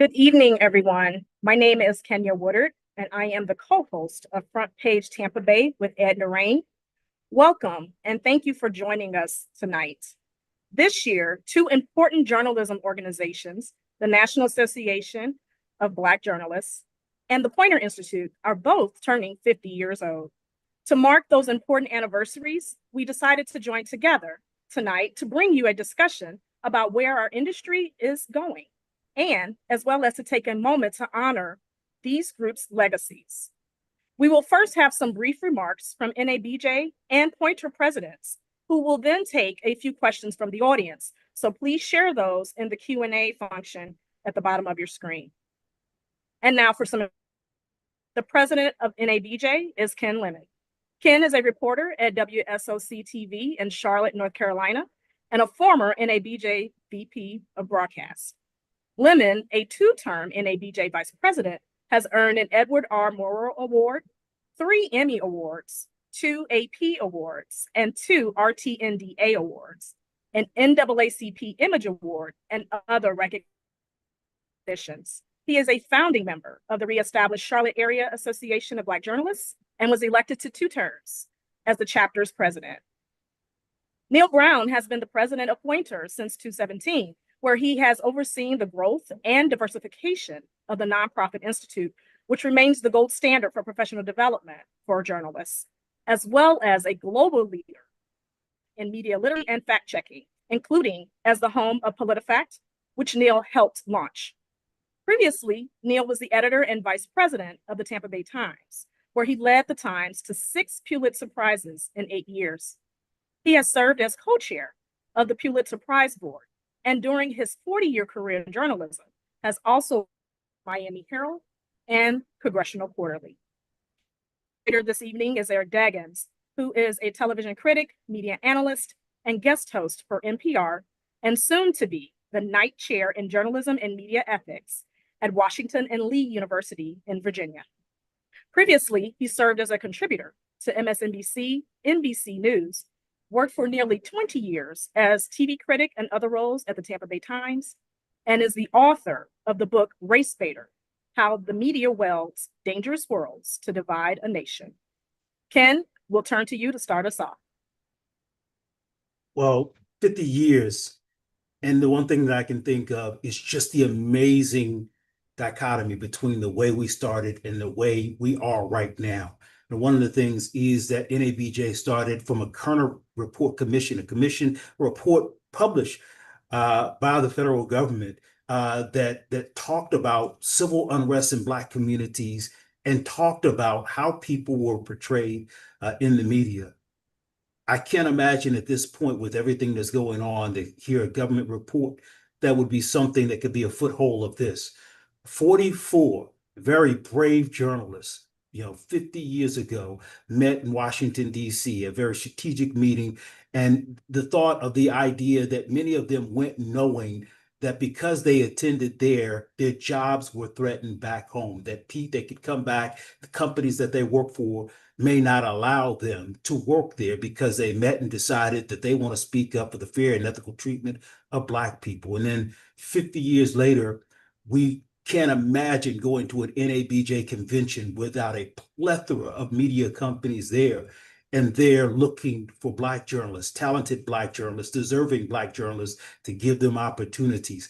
Good evening, everyone. My name is Kenya Woodard, and I am the co-host of Front Page Tampa Bay with Ed Rain. Welcome, and thank you for joining us tonight. This year, two important journalism organizations, the National Association of Black Journalists and the Poynter Institute, are both turning 50 years old. To mark those important anniversaries, we decided to join together tonight to bring you a discussion about where our industry is going, and as well as to take a moment to honor these groups' legacies. We will first have some brief remarks from NABJ and Poynter presidents, who will then take a few questions from the audience. So please share those in the Q&A function at the bottom of your screen. And now for the president of NABJ is Ken Lemon. Ken is a reporter at WSOC TV in Charlotte, North Carolina, and a former NABJ VP of Broadcast. Lemon, a two-term NABJ vice president, has earned an Edward R. Murrow Award, 3 Emmy Awards, 2 AP Awards, and 2 RTNDA Awards, an NAACP Image Award, and other recognitions. He is a founding member of the reestablished Charlotte Area Association of Black Journalists and was elected to 2 terms as the chapter's president. Neil Brown has been the president of Poynter since 2017, where he has overseen the growth and diversification of the nonprofit institute, which remains the gold standard for professional development for journalists, as well as a global leader in media literacy and fact-checking, including as the home of PolitiFact, which Neil helped launch. Previously, Neil was the editor and vice president of the Tampa Bay Times, where he led the Times to 6 Pulitzer Prizes in 8 years. He has served as co-chair of the Pulitzer Prize Board, and during his 40-year career in journalism, has also Miami Herald and Congressional Quarterly. Later this evening is Eric Daggins, who is a television critic, media analyst, and guest host for NPR, and soon to be the Knight Chair in Journalism and Media Ethics at Washington and Lee University in Virginia. Previously, he served as a contributor to MSNBC, NBC News, worked for nearly 20 years as TV critic and other roles at the Tampa Bay Times, and is the author of the book Race Baiter: How the Media Welds Dangerous Worlds to Divide a Nation. Ken, we'll turn to you to start us off. Well, 50 years. And the one thing that I can think of is just the amazing dichotomy between the way we started and the way we are right now. And one of the things is that NABJ started from a Kerner Report Commission, a commission report published by the federal government that talked about civil unrest in Black communities and talked about how people were portrayed in the media. I can't imagine at this point, with everything that's going on, to hear a government report that would be something that could be a foothold of this. 44 very brave journalists, 50 years ago, met in Washington, D.C., a very strategic meeting. And the thought of the idea that many of them went knowing that because they attended there, their jobs were threatened back home, that they could come back, the companies that they work for may not allow them to work there because they met and decided that they want to speak up for the fair and ethical treatment of Black people. And then 50 years later, we can't imagine going to an NABJ convention without a plethora of media companies there. And they're looking for Black journalists, talented Black journalists, deserving Black journalists, to give them opportunities.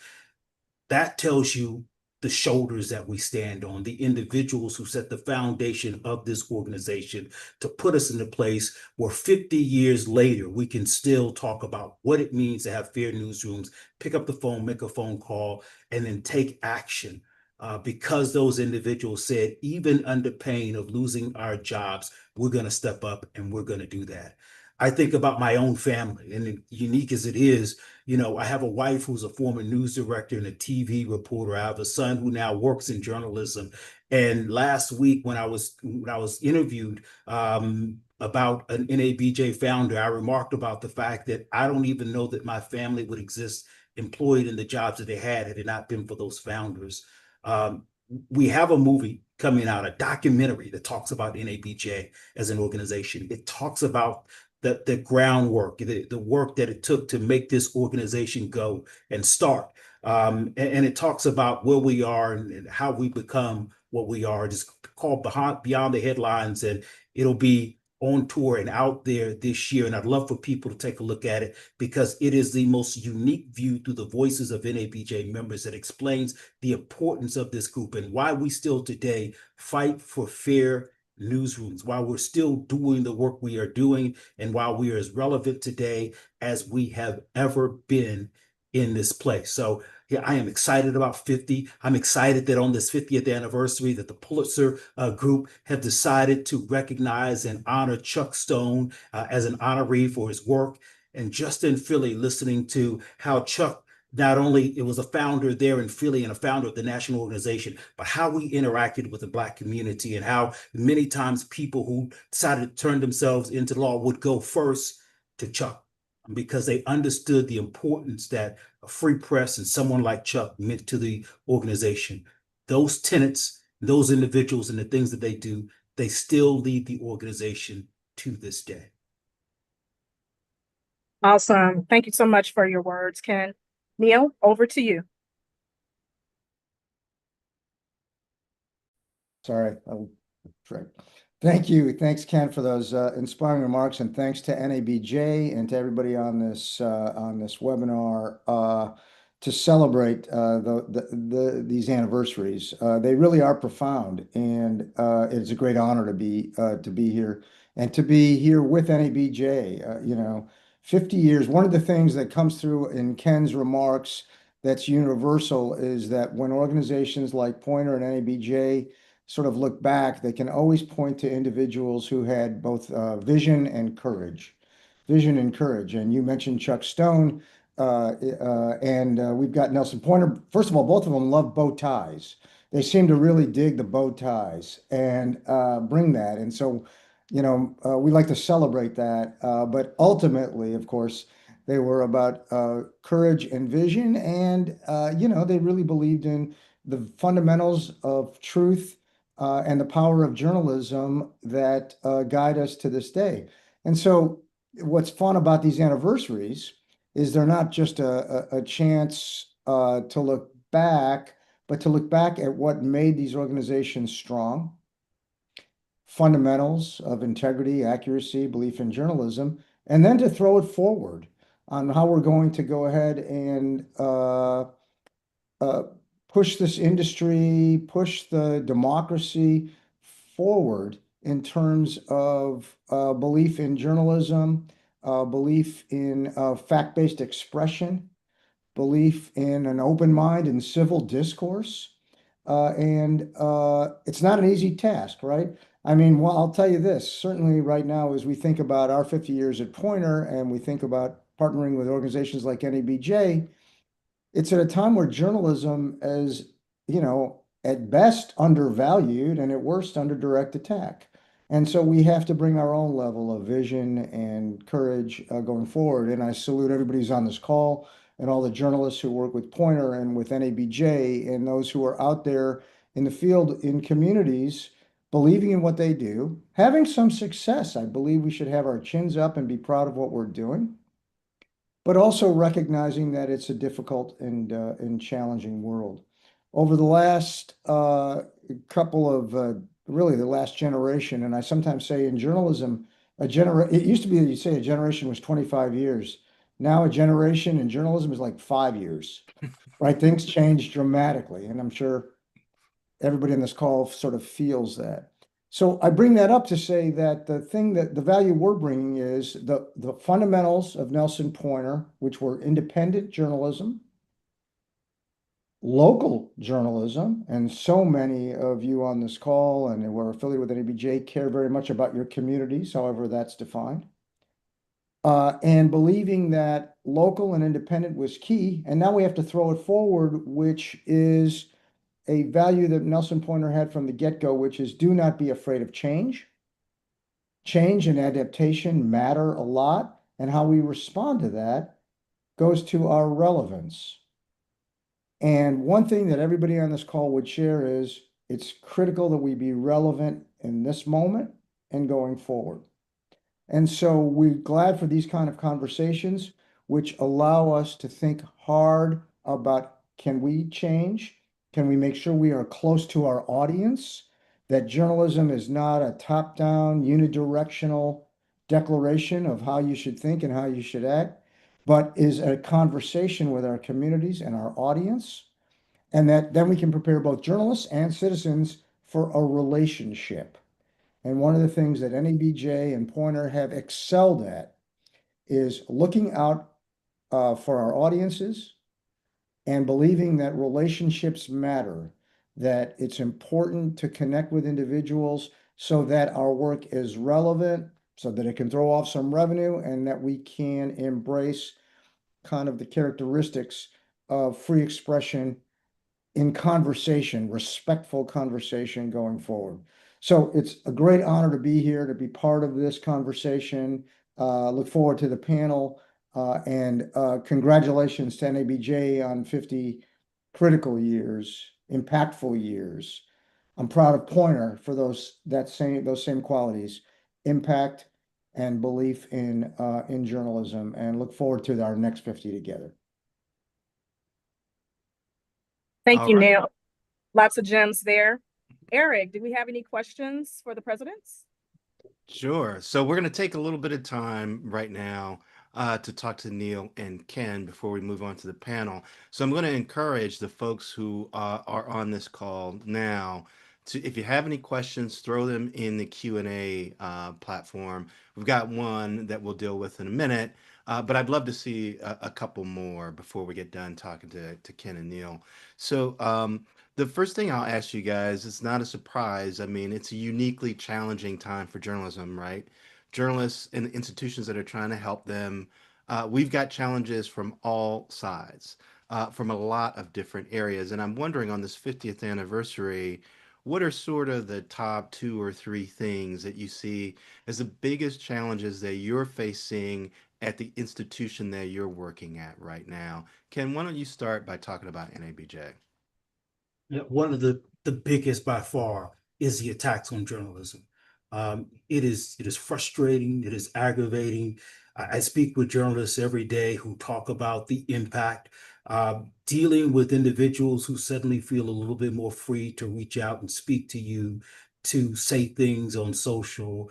That tells you the shoulders that we stand on, the individuals who set the foundation of this organization to put us in a place where 50 years later, we can still talk about what it means to have fair newsrooms, pick up the phone, make a phone call, and then take action. Because those individuals said, even under pain of losing our jobs, we're going to step up and we're going to do that. I think about my own family, and unique as it is, I have a wife who's a former news director and a TV reporter. I have a son who now works in journalism. And last week, when I was interviewed about an NABJ founder, I remarked about the fact that I don't even know that my family would exist employed in the jobs that they had it not been for those founders. We have a movie coming out, a documentary that talks about NABJ as an organization. It talks about the groundwork, the work that it took to make this organization go and start. And it talks about where we are and how we become what we are. It's called Beyond the Headlines, and it'll be on tour and out there this year. And I'd love for people to take a look at it because it is the most unique view through the voices of NABJ members that explains the importance of this group and why we still today fight for fair newsrooms, while we're still doing the work we are doing, and while we are as relevant today as we have ever been in this place. So yeah, I am excited about 50. I'm excited that on this 50th anniversary that the Pulitzer Group have decided to recognize and honor Chuck Stone as an honoree for his work. And just in Philly, listening to how Chuck not only it was a founder there in Philly and a founder of the national organization, but how we interacted with the Black community and how many times people who decided to turn themselves into law would go first to Chuck because they understood the importance that a free press and someone like Chuck meant to the organization. Those tenets, those individuals and the things that they do, they still lead the organization to this day. Awesome. Thank you so much for your words, Ken. Neil, over to you. Sorry, thank you. Thanks, Ken, for those inspiring remarks, and thanks to NABJ and to everybody on this webinar to celebrate these anniversaries. They really are profound, and it's a great honor to be here and to be here with NABJ. 50 years. One of the things that comes through in Ken's remarks that's universal is that when organizations like Poynter and NABJ sort of look back, they can always point to individuals who had both vision and courage. And you mentioned Chuck Stone, and we've got Nelson Poynter. First of all, both of them love bow ties. They seem to really dig the bow ties and bring that. And so, we like to celebrate that. But ultimately, of course, they were about courage and vision. And, they really believed in the fundamentals of truth and the power of journalism that guide us to this day. And so what's fun about these anniversaries is they're not just a chance to look back, but to look back at what made these organizations strong, fundamentals of integrity, accuracy, belief in journalism, and then to throw it forward on how we're going to go ahead and push this industry, push the democracy forward in terms of belief in journalism, belief in fact-based expression, belief in an open mind and civil discourse. And it's not an easy task, right? I mean, well, I'll tell you this, certainly right now, as we think about our 50 years at Poynter and we think about partnering with organizations like NABJ, it's at a time where journalism is, at best undervalued and at worst under direct attack. And so we have to bring our own level of vision and courage going forward. And I salute everybody who's on this call and all the journalists who work with Poynter and with NABJ and those who are out there in the field in communities believing in what they do, having some success. I believe we should have our chins up and be proud of what we're doing, but also recognizing that it's a difficult and challenging world. Over the last couple of really the last generation, and I sometimes say in journalism, it used to be that you say a generation was 25 years. Now a generation in journalism is like 5 years, right? Things change dramatically, and I'm sure everybody in this call sort of feels that. So I bring that up to say that the value we're bringing is the fundamentals of Nelson Poynter, which were independent journalism, local journalism, and so many of you on this call and who are affiliated with NABJ care very much about your communities, however that's defined. And believing that local and independent was key. And now we have to throw it forward, which is a value that Nelson Poynter had from the get-go, which is do not be afraid of change. Change and adaptation matter a lot, and how we respond to that goes to our relevance. And one thing that everybody on this call would share is it's critical that we be relevant in this moment and going forward. And so we're glad for these kind of conversations, which allow us to think hard about, can we change? Can we make sure we are close to our audience? That journalism is not a top-down, unidirectional declaration of how you should think and how you should act, but is a conversation with our communities and our audience. And that then we can prepare both journalists and citizens for a relationship. And one of the things that NABJ and Poynter have excelled at is looking out for our audiences and believing that relationships matter, that it's important to connect with individuals so that our work is relevant, so that it can throw off some revenue, and that we can embrace kind of the characteristics of free expression in conversation, respectful conversation going forward. So it's a great honor to be here, to be part of this conversation. Look forward to the panel, and congratulations to NABJ on 50 critical years, impactful years. I'm proud of Poynter for those same qualities, impact and belief in journalism, and look forward to our next 50 together. Thank All you, right. Neil. Lots of gems there. Eric, do we have any questions for the presidents? Sure. So we're going to take a little bit of time right now to talk to Neil and Ken before we move on to the panel. So I'm going to encourage the folks who are on this call now to, if you have any questions, throw them in the Q&A platform. We've got one that we'll deal with in a minute, but I'd love to see a couple more before we get done talking to Ken and Neil. So the first thing I'll ask you guys, it's not a surprise. I mean, it's a uniquely challenging time for journalism, right? Journalists and the institutions that are trying to help them, we've got challenges from all sides, from a lot of different areas. And I'm wondering, on this 50th anniversary, what are sort of the top 2 or 3 things that you see as the biggest challenges that you're facing at the institution that you're working at right now? Ken, why don't you start by talking about NABJ? Yeah, one of the biggest by far is the attacks on journalism. It is frustrating. It is aggravating. I speak with journalists every day who talk about the impact, dealing with individuals who suddenly feel a little bit more free to reach out and speak to you, to say things on social.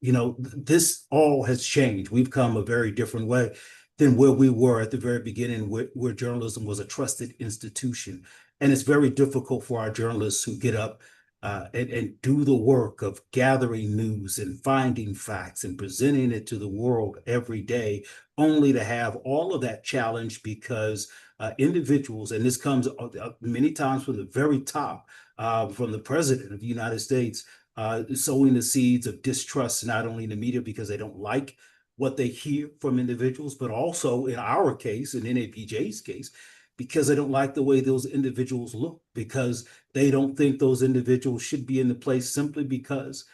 This all has changed. We've come a very different way than where we were at the very beginning, where journalism was a trusted institution. And it's very difficult for our journalists who get up and do the work of gathering news and finding facts and presenting it to the world every day, only to have all of that challenge because individuals, and this comes many times from the very top, from the president of the United States, sowing the seeds of distrust, not only in the media because they don't like what they hear from individuals, but also in our case, in NABJ's case, because they don't like the way those individuals look, because they don't think those individuals should be in the place simply because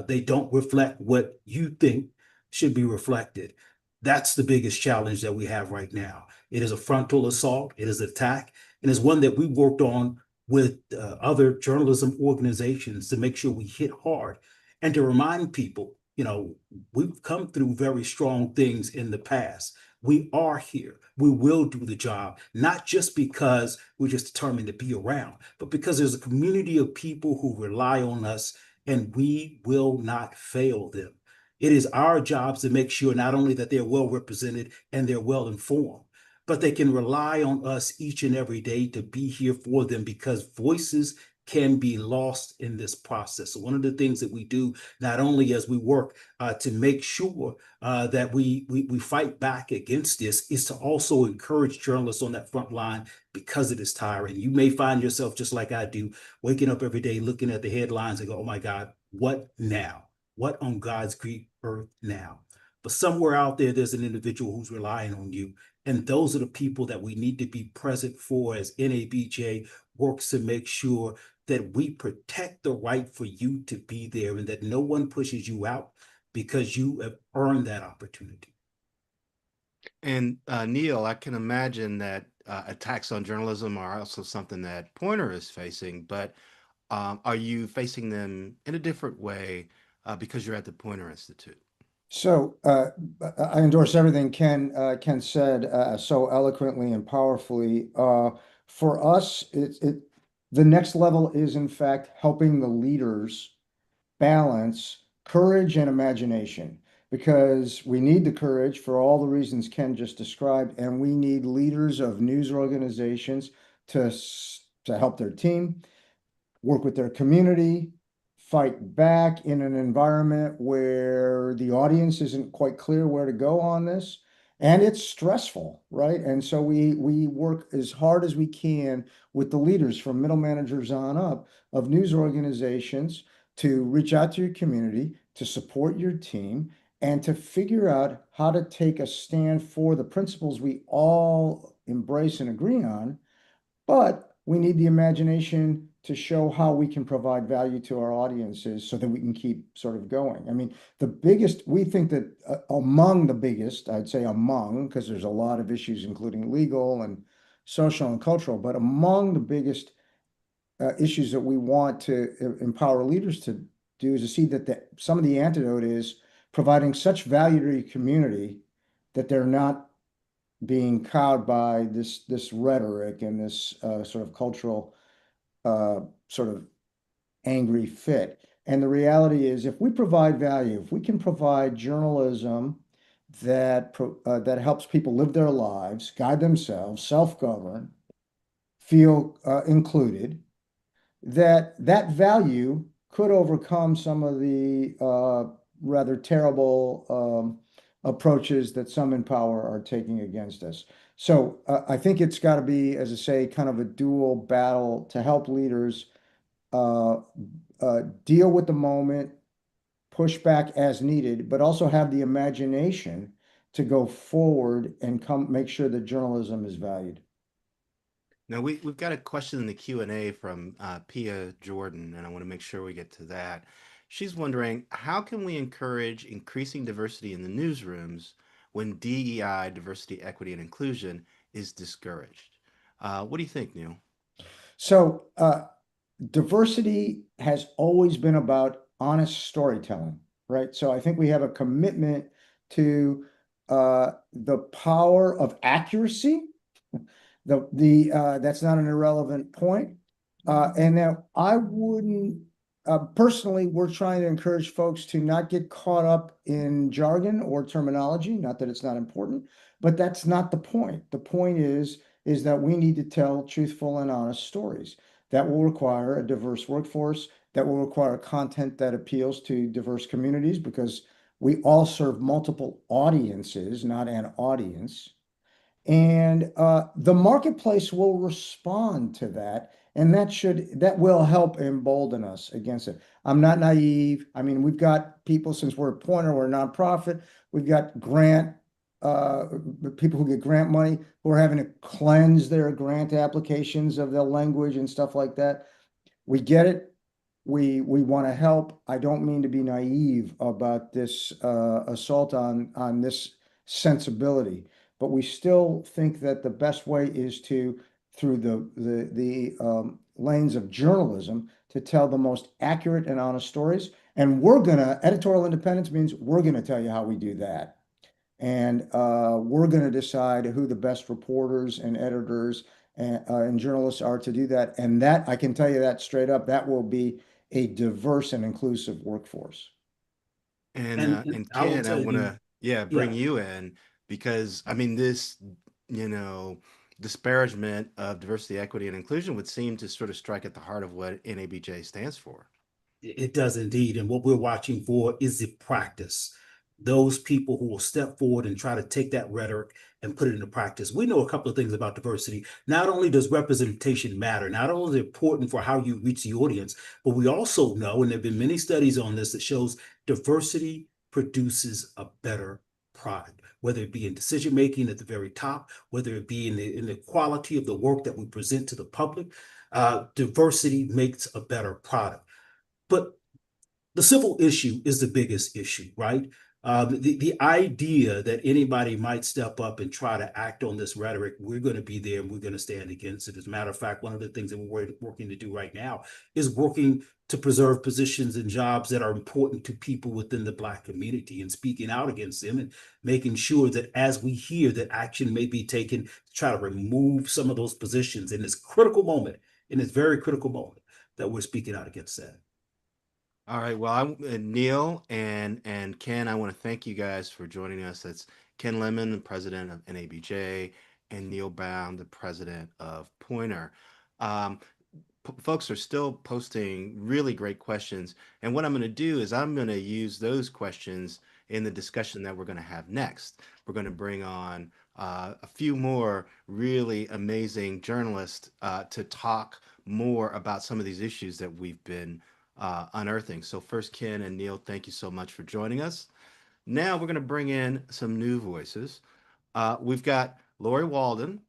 they don't reflect what you think should be reflected. That's the biggest challenge that we have right now. It is a frontal assault, it is an attack, and it's one that we worked on with other journalism organizations to make sure we hit hard and to remind people, we've come through very strong things in the past. We are here. We will do the job, not just because we're just determined to be around, but because there's a community of people who rely on us and we will not fail them. It is our jobs to make sure not only that they're well represented and they're well informed, but they can rely on us each and every day to be here for them, because voices can be lost in this process. So one of the things that we do, not only as we work to make sure that we fight back against this, is to also encourage journalists on that front line, because it is tiring. You may find yourself, just like I do, waking up every day looking at the headlines and go, oh my God, what now? What on God's great earth now? But somewhere out there, there's an individual who's relying on you. And those are the people that we need to be present for as NABJ works to make sure that we protect the right for you to be there and that no one pushes you out, because you have earned that opportunity. And Neil, I can imagine that attacks on journalism are also something that Poynter is facing, but are you facing them in a different way because you're at the Poynter Institute. So I endorse everything Ken said so eloquently and powerfully. For us, the next level is in fact helping the leaders balance courage and imagination, because we need the courage for all the reasons Ken just described, and we need leaders of news organizations to help their team, work with their community, fight back in an environment where the audience isn't quite clear where to go on this. And it's stressful, right? And so we work as hard as we can with the leaders from middle managers on up of news organizations to reach out to your community, to support your team, and to figure out how to take a stand for the principles we all embrace and agree on. But we need the imagination to show how we can provide value to our audiences so that we can keep sort of going. I mean, we think that among the biggest, I'd say among, because there's a lot of issues, including legal and social and cultural, but among the biggest issues that we want to empower leaders to do is to see that some of the antidote is providing such value to your community that they're not being cowed by this rhetoric and this sort of cultural sort of angry fit. And the reality is, if we provide value, if we can provide journalism that helps people live their lives, guide themselves, self-govern, feel included, that value could overcome some of the rather terrible approaches that some in power are taking against us. So I think it's got to be, as I say, kind of a dual battle to help leaders deal with the moment, push back as needed, but also have the imagination to go forward and make sure that journalism is valued. Now we've got a question in the Q&A from Pia Jordan, and I want to make sure we get to that. She's wondering, how can we encourage increasing diversity in the newsrooms when DEI, diversity, equity, and inclusion, is discouraged? What do you think, Neil? So diversity has always been about honest storytelling, right? So I think we have a commitment to the power of accuracy. That's not an irrelevant point. And now I wouldn't personally, we're trying to encourage folks to not get caught up in jargon or terminology. Not that it's not important, but that's not the point. The point is that we need to tell truthful and honest stories. That will require a diverse workforce. That will require content that appeals to diverse communities, because we all serve multiple audiences, not an audience. And the marketplace will respond to that, and that will help embolden us against it. I'm not naive. I mean, we've got people, since we're a Poynter, we're a nonprofit, we've got people who get grant money who are having to cleanse their grant applications of their language and stuff like that. We get it. We want to help. I don't mean to be naive about this assault on this sensibility, but we still think that the best way is to, through the lanes of journalism, to tell the most accurate and honest stories. And editorial independence means we're gonna tell you how we do that. And we're gonna decide who the best reporters and editors and journalists are to do that. And that, I can tell you that straight up, that will be a diverse and inclusive workforce. And I will Ken, I tell want you, to bring yeah, you in, because I mean this, disparagement of diversity, equity, and inclusion would seem to sort of strike at the heart of what NABJ stands for. it does indeed. And what we're watching for is the practice. Those people who will step forward and try to take that rhetoric and put it into practice. We know a couple of things about diversity. Not only does representation matter, not only is it important for how you reach the audience, but we also know, and there have been many studies on this, that shows diversity produces a better product, whether it be in decision making at the very top, whether it be in the quality of the work that we present to the public. Diversity makes a better product. But the civil issue is the biggest issue, right? The idea that anybody might step up and try to act on this rhetoric, we're going to be there and we're going to stand against it. As a matter of fact, one of the things that we're working to do right now is working to preserve positions and jobs that are important to people within the Black community and speaking out against them and making sure that as we hear that action may be taken to try to remove some of those positions in this critical moment, in this very critical moment, that we're speaking out against that. All right. Well, Neil and Ken, I want to thank you guys for joining us. That's Ken Lemon, the president of NABJ, and Neil Brown, the president of Poynter. Um, Folks are still posting really great questions, and what I'm going to do is I'm going to use those questions in the discussion that we're going to have next. We're going to bring on a few more really amazing journalists to talk more about some of these issues that we've been unearthing. So first, Ken and Neil, thank you so much for joining us. Now we're going to bring in some new voices. We've got Lori Walden,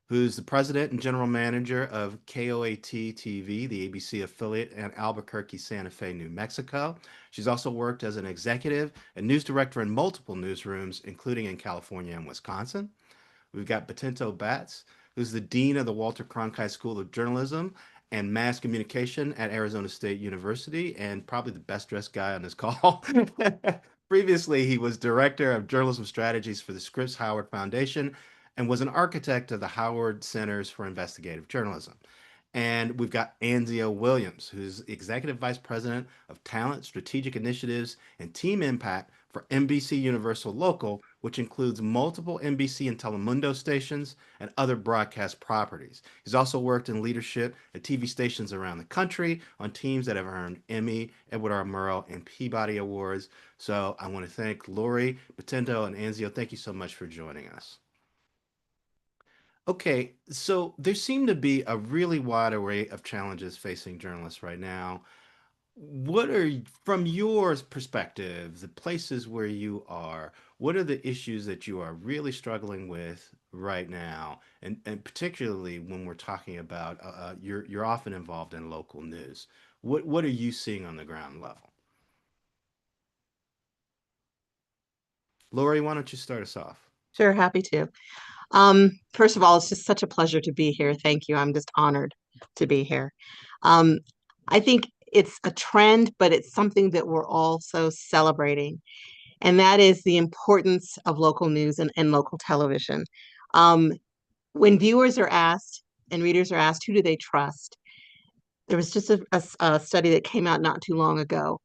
who's the president and general manager of KOAT TV, the ABC affiliate in Albuquerque, Santa Fe, New Mexico. She's also worked as an executive and news director in multiple newsrooms, including in California and Wisconsin. We've got Betento Batts, who's the dean of the Walter Cronkite School of Journalism and Mass Communication at Arizona State University, and probably the best dressed guy on this call. Previously, he was director of journalism strategies for the Scripps Howard Foundation and was an architect of the Howard Centers for Investigative Journalism. And we've got Anzio Williams, who's executive vice president of talent, strategic initiatives, and team impact for NBC Universal Local, which includes multiple NBC and Telemundo stations and other broadcast properties. He's also worked in leadership at TV stations around the country on teams that have earned Emmy, Edward R. Murrow, and Peabody Awards. So I want to thank Lori, Betento, and Anzio. Thank you so much for joining us. Okay, so there seem to be a really wide array of challenges facing journalists right now. What are, from your perspective, the places where you are, what are the issues that you are really struggling with right now? And particularly when we're talking about, you're often involved in local news. What are you seeing on the ground level? Lori, why don't you start us off? Sure, happy to. First of all, it's just such a pleasure to be here. Thank you. I'm just honored to be here. Um, I think it's a trend, but it's something that we're also celebrating, and that is the importance of local news and local television. Um, when viewers are asked and readers are asked, who do they trust? There was just a study that came out not too long ago.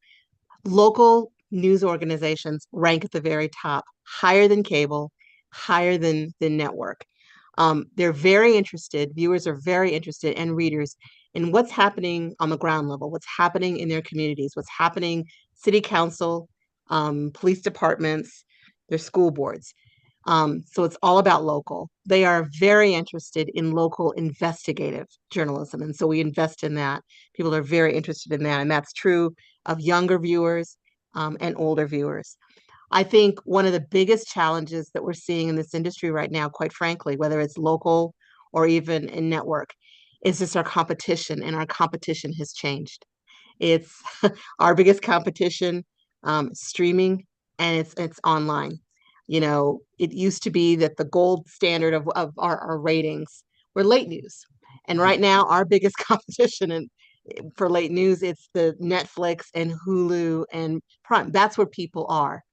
Local news organizations rank at the very top, higher than cable, higher than the network. They're very interested, viewers are very interested, and readers in what's happening on the ground level, what's happening in their communities, what's happening city council, police departments, their school boards. So it's all about local. They are very interested in local investigative journalism. And so we invest in that. People are very interested in that. And that's true of younger viewers and older viewers. I think one of the biggest challenges that we're seeing in this industry right now, quite frankly, whether it's local or even in network, is just our competition, and our competition has changed. It's our biggest competition, streaming, and it's online. You know, it used to be that the gold standard of our ratings were late news. And right now, our biggest competition for late news, it's the Netflix and Hulu and Prime. That's where people are.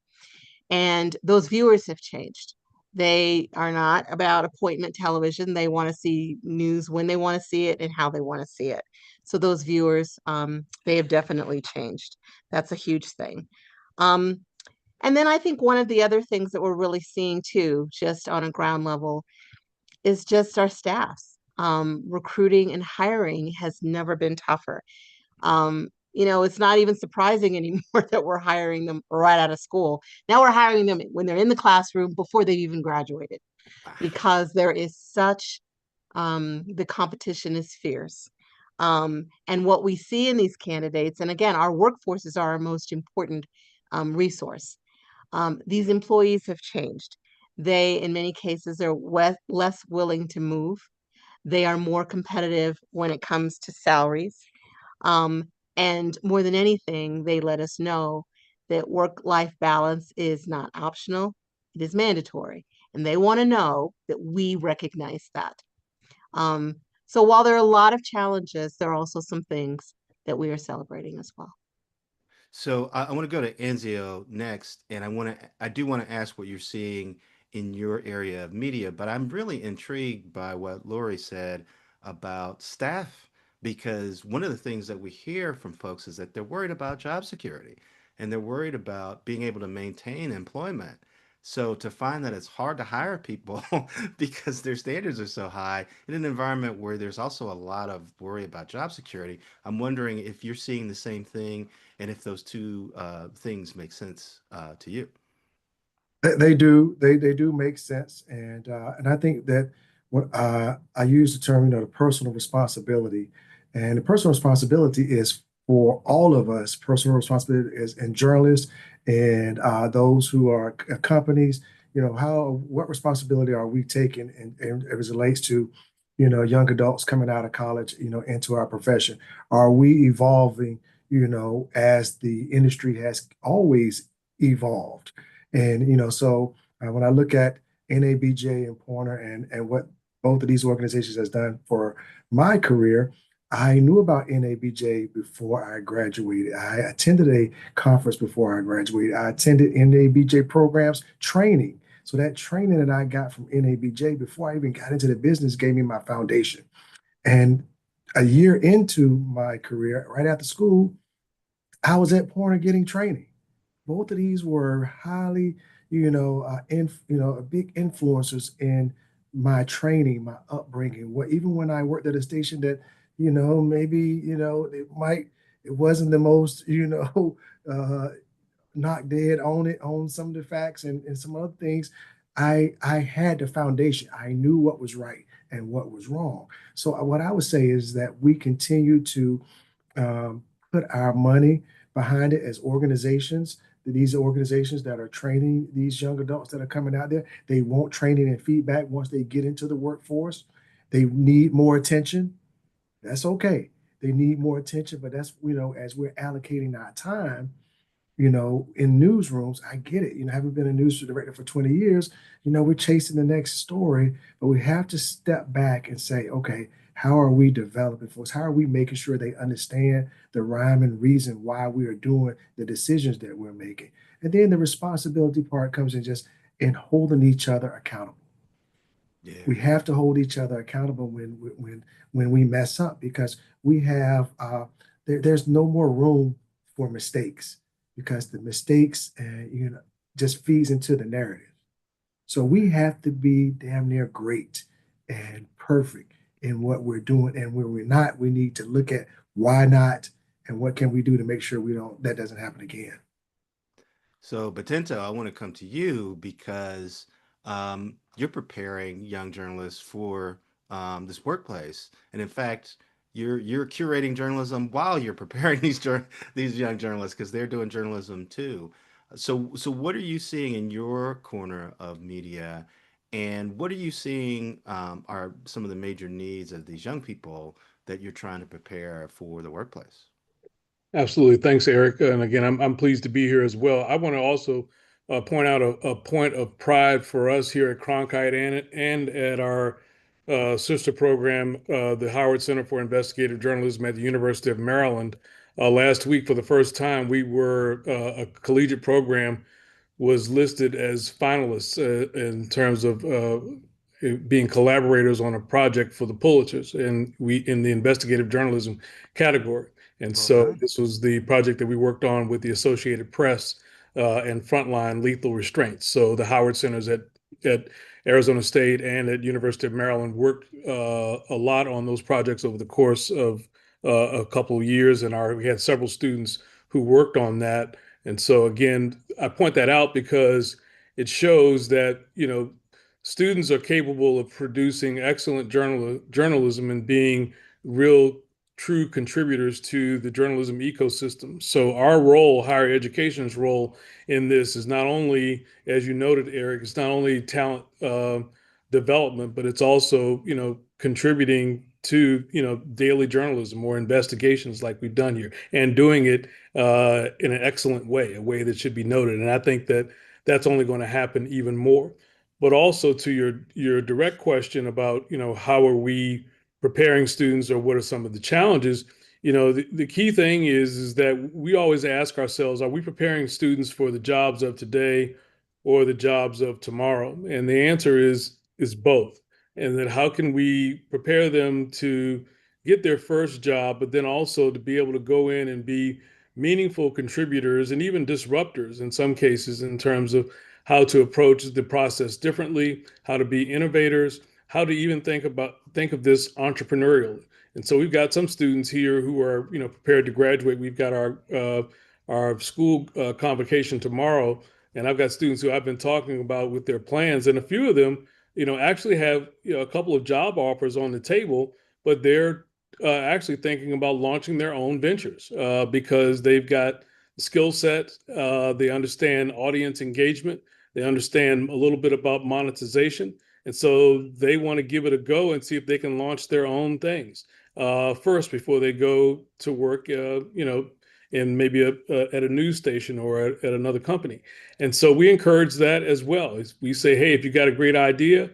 And those viewers have changed. They are not about appointment television. They want to see news when they want to see it and how they want to see it. So those viewers, they have definitely changed. That's a huge thing. Um, and then I think one of the other things that we're really seeing too, just on a ground level, is just our staffs. Recruiting and hiring has never been tougher. It's not even surprising anymore that we're hiring them right out of school. Now we're hiring them when they're in the classroom before they've even graduated, because there is such, the competition is fierce. And what we see in these candidates, and again, our workforces are our most important resource. These employees have changed. They, in many cases, are less willing to move. They are more competitive when it comes to salaries. And more than anything, they let us know that work-life balance is not optional, it is mandatory. And they want to know that we recognize that. So while there are a lot of challenges, there are also some things that we are celebrating as well. So I want to go to Anzio next, and I do want to ask what you're seeing in your area of media, but I'm really intrigued by what Lori said about staff, because one of the things that we hear from folks is that they're worried about job security and they're worried about being able to maintain employment. So to find that it's hard to hire people because their standards are so high in an environment where there's also a lot of worry about job security, I'm wondering if you're seeing the same thing and if those two things make sense to you. They do. They do make sense, and I think that when I use the term, the personal responsibility, and the personal responsibility is for all of us. Personal responsibility is in journalists and those who are companies. What responsibility are we taking, and as it relates to, young adults coming out of college, into our profession? Are we evolving, as the industry has always evolved? And so when I look at NABJ and Poynter and what both of these organizations has done for my career, I knew about NABJ before I graduated. I attended a conference before I graduated. I attended NABJ programs training. So that training that I got from NABJ before I even got into the business gave me my foundation. And a year into my career, right after school, I was at Poynter getting training. Both of these were highly, big influencers in my training, my upbringing. Even when I worked at a station that, maybe, it wasn't the most, uh, knock dead on it, on some of the facts and some other things. I had the foundation. I knew what was right and what was wrong. So what I would say is that we continue to put our money behind it as organizations. These organizations that are training these young adults that are coming out there, they want training and feedback once they get into the workforce. They need more attention. That's okay. They need more attention, but that's, as we're allocating our time, in newsrooms, I get it. Having been a news director for 20 years, we're chasing the next story, but we have to step back and say, okay, how are we developing folks? How are we making sure they understand the rhyme and reason why we are doing the decisions that we're making? And then the responsibility part comes in holding each other accountable. Yeah. We have to hold each other accountable when we mess up, because we have there's no more room for mistakes, because the mistakes just feeds into the narrative. So we have to be damn near great and perfect in what we're doing, and when we're not, we need to look at why not and what can we do to make sure that doesn't happen again. So, Batento, I want to come to you because you're preparing young journalists for this workplace, and in fact, you're curating journalism while you're preparing these young journalists because they're doing journalism too. So what are you seeing in your corner of media, and what are you seeing are some of the major needs of these young people that you're trying to prepare for the workplace? Absolutely. Thanks, Eric. And again, I'm pleased to be here as well. I want to also point out a point of pride for us here at Cronkite and at our sister program, the Howard Center for Investigative Journalism at the University of Maryland. Last week, for the first time, we were a collegiate program was listed as finalists in terms of being collaborators on a project for the Pulitzers, and we in the investigative journalism category. And Well so done. this was the project that we worked on with the Associated Press and Frontline Lethal Restraints. So the Howard Centers at Arizona State and at University of Maryland worked a lot on those projects over the course of a couple of years, and we had several students who worked on that. And so again, I point that out because it shows that, students are capable of producing excellent journalism and being real true contributors to the journalism ecosystem. So our role, higher education's role in this is not only, as you noted, Eric, it's not only talent development, but it's also, contributing to, daily journalism or investigations like we've done here, and doing it in an excellent way, a way that should be noted. And I think that that's only going to happen even more. But also to your direct question about, how are we preparing students, or what are some of the challenges? The key thing is that we always ask ourselves, are we preparing students for the jobs of today or the jobs of tomorrow? And the answer is both. And then how can we prepare them to get their first job, but then also to be able to go in and be meaningful contributors and even disruptors in some cases, in terms of how to approach the process differently, how to be innovators, how to even think of this entrepreneurially. And so we've got some students here who are, prepared to graduate. We've got our school convocation tomorrow, and I've got students who I've been talking about with their plans, and a few of them, actually have, a couple of job offers on the table, but they're actually thinking about launching their own ventures because they've got skill set, they understand audience engagement, they understand a little bit about monetization, and so they want to give it a go and see if they can launch their own things first before they go to work, in maybe at a news station or at another company. And so we encourage that as well. We say, hey, if you got a great idea,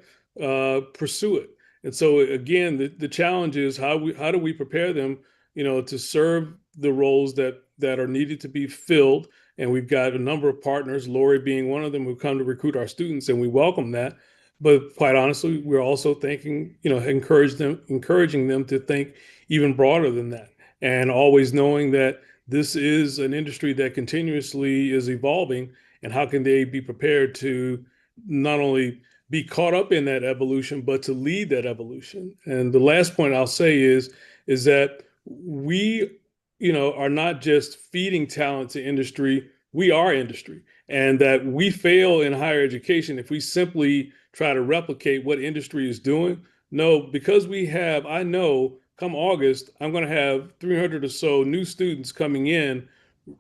pursue it. And so again, the challenge is how do we prepare them, to serve the roles that are needed to be filled. And we've got a number of partners, Lori being one of them, who come to recruit our students, and we welcome that. But quite honestly, we're also thinking, encouraging them to think even broader than that, and always knowing that this is an industry that continuously is evolving, and how can they be prepared to not only be caught up in that evolution, but to lead that evolution. And the last point I'll say is that we, are not just feeding talent to industry, we are industry. And that we fail in higher education if we simply try to replicate what industry is doing. No, because I know come August, I'm going to have 300 or so new students coming in,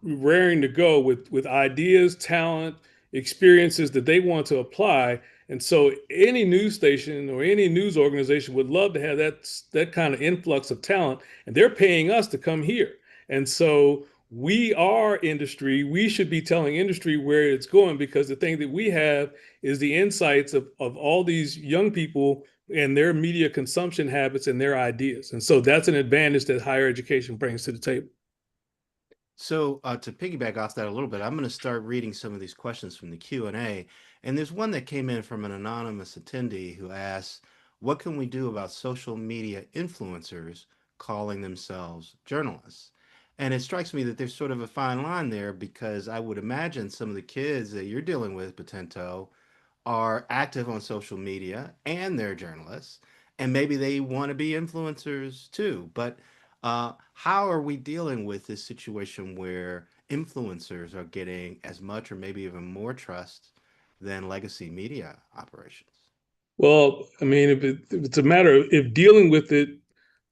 raring to go with ideas, talent, experiences that they want to apply. And so any news station or any news organization would love to have that kind of influx of talent, and they're paying us to come here. And so we are industry. We should be telling industry where it's going, because the thing that we have is the insights of all these young people and their media consumption habits and their ideas. And so that's an advantage that higher education brings to the table. So to piggyback off that a little bit, I'm going to start reading some of these questions from the Q&A. And there's one that came in from an anonymous attendee who asks, what can we do about social media influencers calling themselves journalists? And it strikes me that there's sort of a fine line there, because I would imagine some of the kids that you're dealing with, Potento, are active on social media and they're journalists, and maybe they want to be influencers too. But how are we dealing with this situation where influencers are getting as much or maybe even more trust than legacy media operations? Well, I mean, if it's a matter of, if dealing with it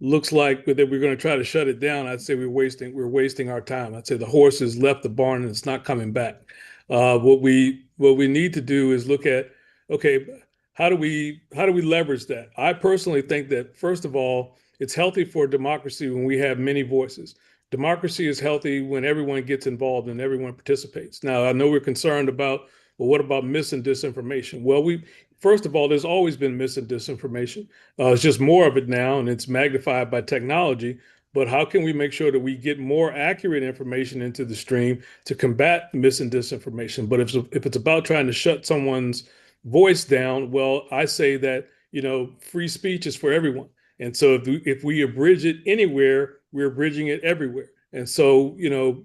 looks like that we're going to try to shut it down, I'd say we're wasting our time. I'd say the horse has left the barn and it's not coming back. What we need to do is look at, okay, how do we leverage that? I personally think that, first of all, it's healthy for democracy when we have many voices. Democracy is healthy when everyone gets involved and everyone participates. Now, I know we're concerned about, well, what about mis and disinformation? Well, first of all, there's always been mis and disinformation. It's just more of it now, and it's magnified by technology. But how can we make sure that we get more accurate information into the stream to combat mis and disinformation? But if it's about trying to shut someone's voice down, well, I say that, free speech is for everyone. And so if we abridge it anywhere, we're abridging it everywhere. And so,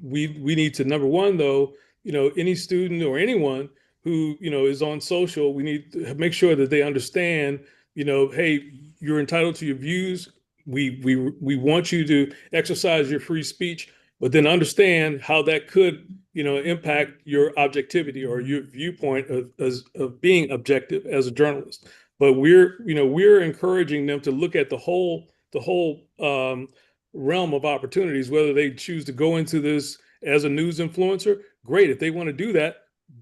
we need to, number one, though, any student or anyone who, is on social, we need to make sure that they understand, hey, you're entitled to your views. We want you to exercise your free speech, but then understand how that could, impact your objectivity or your viewpoint of being objective as a journalist. But we're encouraging them to look at the whole realm of opportunities, whether they choose to go into this as a news influencer. Great. If they want to do that,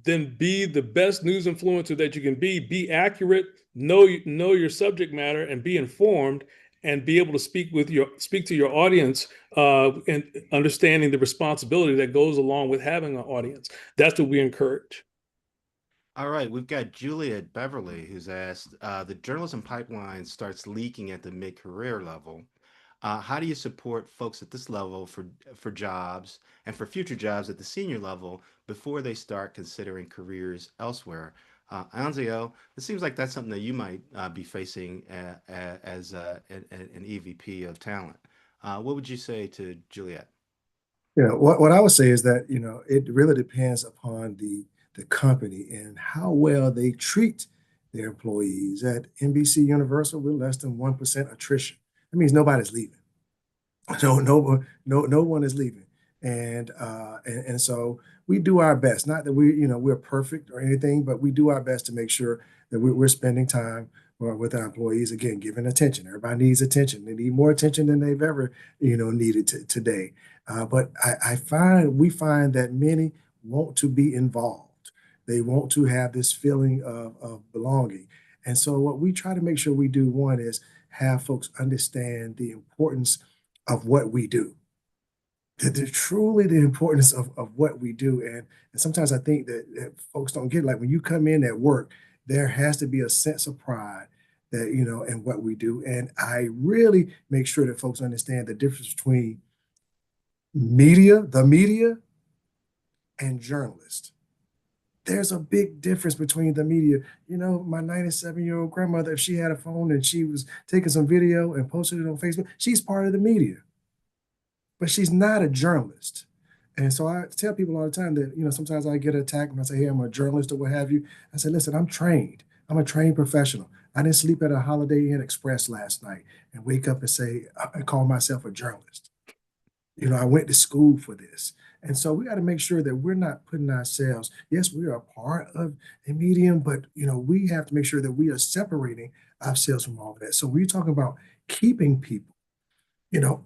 then be the best news influencer that you can be accurate, know your subject matter, and be informed, and be able to speak to your audience, and understanding the responsibility that goes along with having an audience. That's what we encourage. All right, we've got Juliet Beverly who's asked, the journalism pipeline starts leaking at the mid-career level. How do you support folks at this level for jobs and for future jobs at the senior level before they start considering careers elsewhere? Anzio, it seems like that's something that you might be facing as an EVP of talent. What would you say to Juliet? What I would say is that, it really depends upon the company and how well they treat their employees. At NBC Universal, we're less than 1% attrition. That means nobody's leaving. No one is leaving. And so we do our best. Not that we're perfect or anything, but we do our best to make sure that we're spending time with our employees, again, giving attention. Everybody needs attention. They need more attention than they've ever, needed today. But we find that many want to be involved. They want to have this feeling of belonging. And so what we try to make sure we do, one, is have folks understand the importance of what we do. Truly the importance of what we do. And sometimes I think that folks don't get it. Like when you come in at work, there has to be a sense of pride that, in what we do. And I really make sure that folks understand the difference between the media, and journalists. There's a big difference between the media. My 97-year-old grandmother, if she had a phone and she was taking some video and posted it on Facebook, she's part of the media, but she's not a journalist. And so I tell people all the time that, sometimes I get attacked and I say, hey, I'm a journalist or what have you. I said, listen, I'm trained. I'm a trained professional. I didn't sleep at a Holiday Inn Express last night and wake up and say, I call myself a journalist. I went to school for this. And so we got to make sure that we're not putting ourselves, yes, we are a part of a medium, but we have to make sure that we are separating ourselves from all of that. So we're talking about keeping people.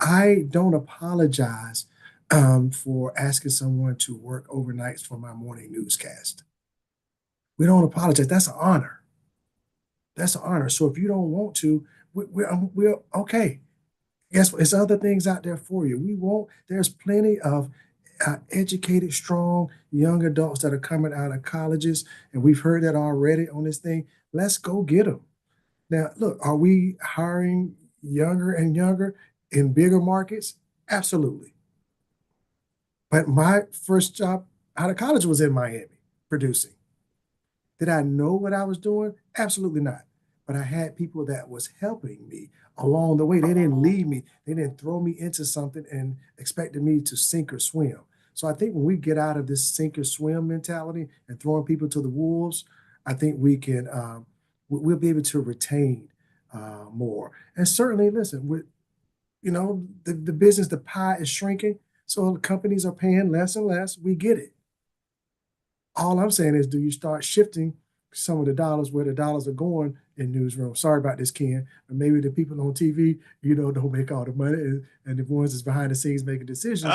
I don't apologize for asking someone to work overnights for my morning newscast. We don't apologize. That's an honor. That's an honor. So if you don't want to, we're okay. Guess what? There's other things out there for you. There's plenty of educated, strong young adults that are coming out of colleges, and we've heard that already on this thing. Let's go get them. Now, look, are we hiring younger and younger in bigger markets? Absolutely. But my first job out of college was in Miami producing. Did I know what I was doing? Absolutely not. But I had people that was helping me along the way. They didn't leave me. They didn't throw me into something and expected me to sink or swim. So I think when we get out of this sink or swim mentality and throwing people to the wolves, I think we can we'll be able to retain more. And certainly, listen, the business, the pie is shrinking, so companies are paying less and less. We get it. All I'm saying is, do you start shifting some of the dollars where the dollars are going in newsroom? Sorry about this, Ken, but maybe the people on TV, don't make all the money, and the ones that's behind the scenes making decisions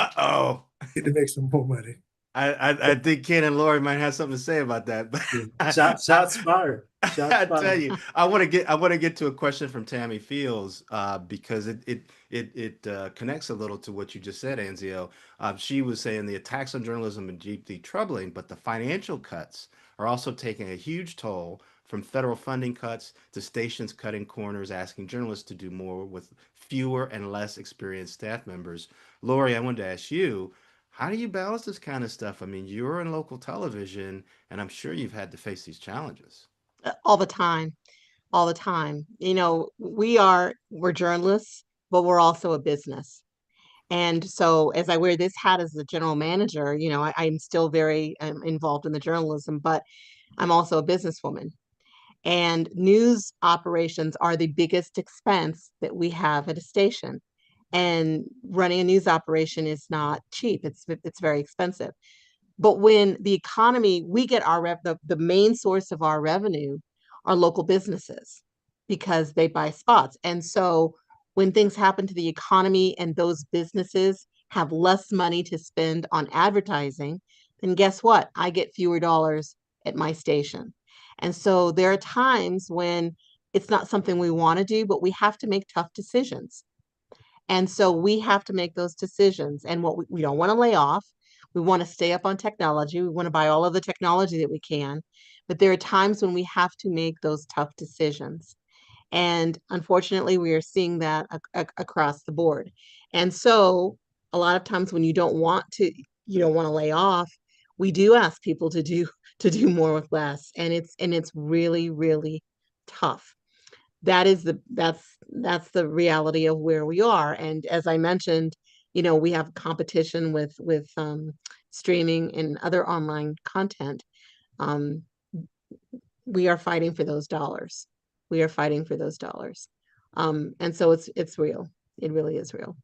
get to make some more money. I think Ken and Lori might have something to say about that. But Shots fired. I tell you, I want to get to a question from Tammy Fields because it connects a little to what you just said, Anzio. She was saying the attacks on journalism are deeply troubling, but the financial cuts are also taking a huge toll, from federal funding cuts to stations cutting corners, asking journalists to do more with fewer and less experienced staff members. Lori, I wanted to ask you, how do you balance this kind of stuff? I mean, you're in local television, and I'm sure you've had to face these challenges. All the time, all the time. We're journalists, but we're also a business. And so as I wear this hat as the general manager, I'm still very involved in the journalism, but I'm also a businesswoman. And news operations are the biggest expense that we have at a station. And running a news operation is not cheap. It's very expensive. But when the economy, we get the main source of our revenue are local businesses because they buy spots. And so when things happen to the economy and those businesses have less money to spend on advertising, then guess what? I get fewer dollars at my station. And so there are times when it's not something we want to do, but we have to make tough decisions. And so we have to make those decisions. And what we don't want to lay off. We want to stay up on technology. We want to buy all of the technology that we can. But there are times when we have to make those tough decisions. And unfortunately, we are seeing that across the board. And so a lot of times when you don't want to lay off, we do ask people to do more with less. And it's really, really tough. That's the reality of where we are. And as I mentioned, we have competition with streaming and other online content. Um, we are fighting for those dollars. We are fighting for those dollars. And so it's real. It really is real.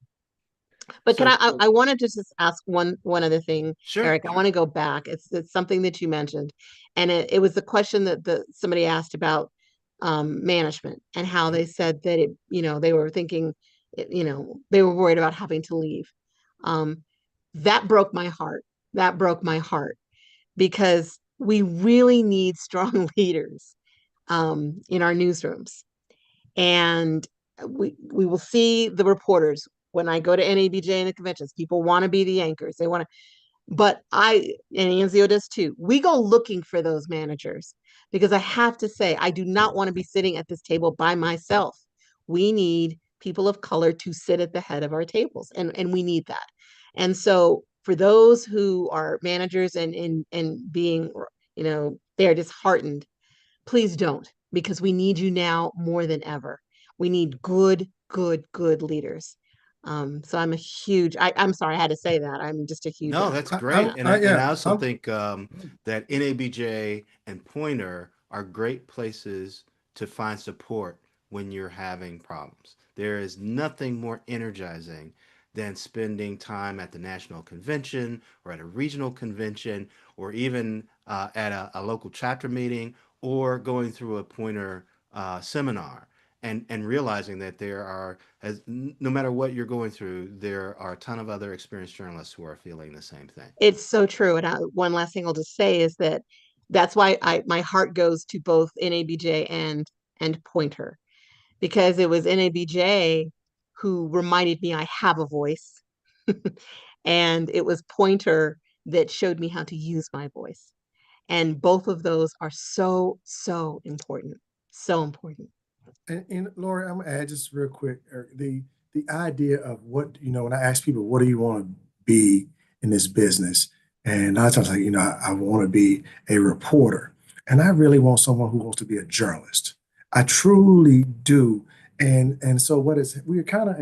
But So, I wanted to just ask one other thing, sure. Eric. I want to go back. It's something that you mentioned, and it was the question that somebody asked about management and how they said that they were thinking, they were worried about having to leave. That broke my heart. That broke my heart because we really need strong leaders in our newsrooms. And we will see the reporters when I go to NABJ and the conventions. People want to be the anchors. They want to, but and Anzio does too. We go looking for those managers because I have to say, I do not want to be sitting at this table by myself. We need people of color to sit at the head of our tables, and we need that. And so for those who are managers and being, they are disheartened, please don't, because we need you now more than ever. We need good leaders. So I'm I'm sorry I had to say that. I'm just a huge No, that's I, great. I'm, And I, I yeah, also I'm, think that NABJ and Poynter are great places to find support when you're having problems. There is nothing more energizing than spending time at the national convention or at a regional convention or even at a local chapter meeting or going through a Poynter seminar and realizing that there are, no matter what you're going through, there are a ton of other experienced journalists who are feeling the same thing. It's so true. And one last thing I'll just say is that's why my heart goes to both NABJ and Poynter, because it was NABJ who reminded me I have a voice, and it was Poynter that showed me how to use my voice. And both of those are so important, so important. and Laura, I'm gonna add just real quick, Eric, the idea of what, when I ask people, what do you want to be in this business? And a lot of times, like, I want to be a reporter. And I really want someone who wants to be a journalist. I truly do. And so we're kind of